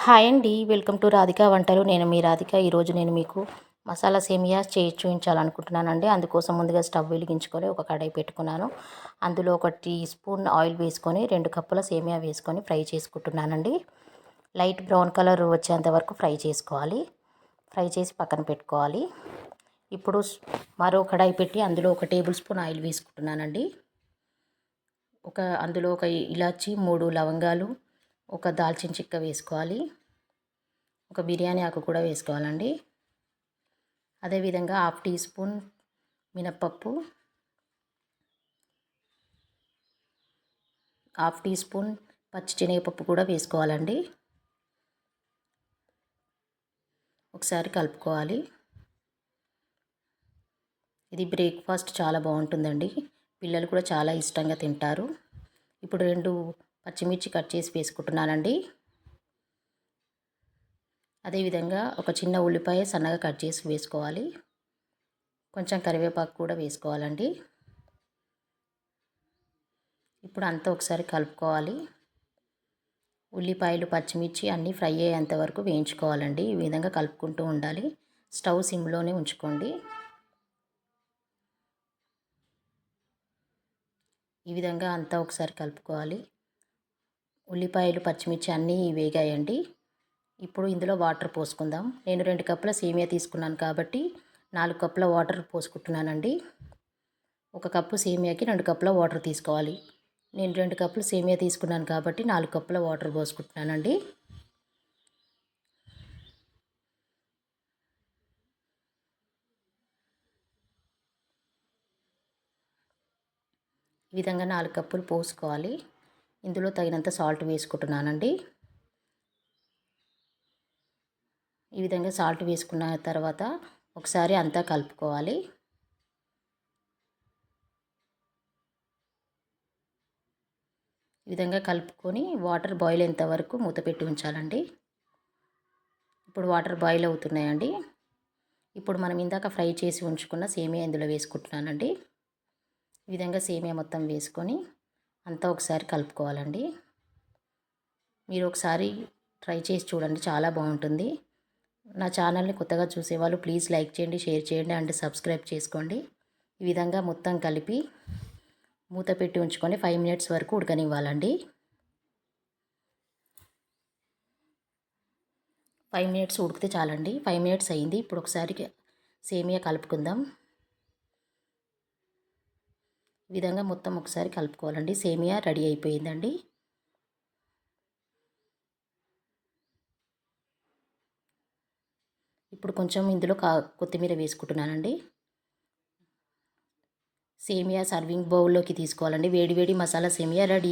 Hi అండి, welcome to Radhika వంటలు. నేను మీ రాధిక. ఈరోజు నేను మీకు మసాలా సేమియా చేసి చూపించాలనుకుంటున్నానండి. అందుకోసం ముందుగా స్టవ్ వెలిగించుకొని ఒక కడాయి పెట్టుకున్నాను. అందులో ఒక టీ స్పూన్ ఆయిల్ వేసుకొని 2 కప్పుల సేమియా వేసుకొని ఫ్రై చేసుకుంటున్నానండి. లైట్ బ్రౌన్ కలర్ వచ్చేంత వరకు ఫ్రై చేసుకోవాలి. ఫ్రై చేసి పక్కన పెట్టుకోవాలి. ఇప్పుడు మరో కడాయి పెట్టి అందులో ఒక టేబుల్ స్పూన్ ఆయిల్ వేసుకుంటున్నానండి. అందులో ఒక ఇలాచి, 3 లవంగాలు, ఒక దాల్చిన చెక్క వేసుకోవాలి. ఒక బిర్యానీ ఆకు కూడా వేసుకోవాలండి. అదేవిధంగా 1/2 టీ స్పూన్ మినప్పప్పు, 1/2 టీ స్పూన్ పచ్చిశనగపప్పు కూడా వేసుకోవాలండి. ఒకసారి కలుపుకోవాలి. ఇది బ్రేక్ఫాస్ట్ చాలా బాగుంటుందండి. పిల్లలు కూడా చాలా ఇష్టంగా తింటారు. ఇప్పుడు 2 పచ్చిమిర్చి కట్ చేసి వేసుకుంటున్నానండి. అదేవిధంగా ఒక చిన్న ఉల్లిపాయ సన్నగా కట్ చేసి వేసుకోవాలి. కొంచెం కరివేపాకు కూడా వేసుకోవాలండి. ఇప్పుడు అంతా ఒకసారి కలుపుకోవాలి. ఉల్లిపాయలు, పచ్చిమిర్చి అన్నీ ఫ్రై అయ్యేంత వరకు వేయించుకోవాలండి. ఈ విధంగా కలుపుకుంటూ ఉండాలి. స్టవ్ సిమ్లోనే ఉంచుకోండి. ఈ విధంగా అంతా ఒకసారి కలుపుకోవాలి. ఉల్లిపాయలు, పచ్చిమిర్చి అన్నీ వేగాయండి. ఇప్పుడు ఇందులో వాటర్ పోసుకుందాం. నేను 2 కప్పుల సేమియా తీసుకున్నాను కాబట్టి 4 కప్పుల వాటర్ పోసుకుంటున్నానండి. 1 కప్పు సేమియాకి 2 కప్పుల వాటర్ తీసుకోవాలి. నేను 2 కప్పులు సేమియా తీసుకున్నాను కాబట్టి 4 కప్పుల వాటర్ పోసుకుంటున్నానండి. ఈ విధంగా 4 కప్పులు పోసుకోవాలి. ఇందులో తగినంత సాల్ట్ వేసుకుంటున్నానండి. ఈ విధంగా సాల్ట్ వేసుకున్న తర్వాత ఒకసారి అంతా కలుపుకోవాలి. ఈ విధంగా కలుపుకొని వాటర్ బాయిల్ అయ్యేంత వరకు మూత పెట్టి ఉంచాలండి. ఇప్పుడు వాటర్ బాయిల్ అవుతున్నాయండి. ఇప్పుడు మనం ఇందాక ఫ్రై చేసి ఉంచుకున్న సేమియా ఇందులో వేసుకుంటున్నానండి. ఈ విధంగా సేమియా మొత్తం వేసుకొని అంతా ఒకసారి కలుపుకోవాలండి. మీరు ఒకసారి ట్రై చేసి చూడండి, చాలా బాగుంటుంది. నా ఛానల్ని కొత్తగా చూసేవాళ్ళు ప్లీజ్ లైక్ చేయండి, షేర్ చేయండి అండ్ సబ్స్క్రైబ్ చేసుకోండి. ఈ విధంగా మొత్తం కలిపి మూత పెట్టి ఉంచుకొని 5 మినిట్స్ వరకు ఉడకనివ్వాలండి. 5 మినిట్స్ ఉడికితే చాలండి. 5 మినిట్స్ అయింది. ఇప్పుడు ఒకసారి సేమియా కలుపుకుందాం. ఈ విధంగా మొత్తం ఒకసారి కలుపుకోవాలండి. సేమియా రెడీ అయిపోయిందండి. ఇప్పుడు కొంచెం ఇందులో కొత్తిమీర వేసుకుంటున్నానండి. సేమియా సర్వింగ్ బౌల్లోకి తీసుకోవాలండి. వేడి వేడి మసాలా సేమియా రెడీ.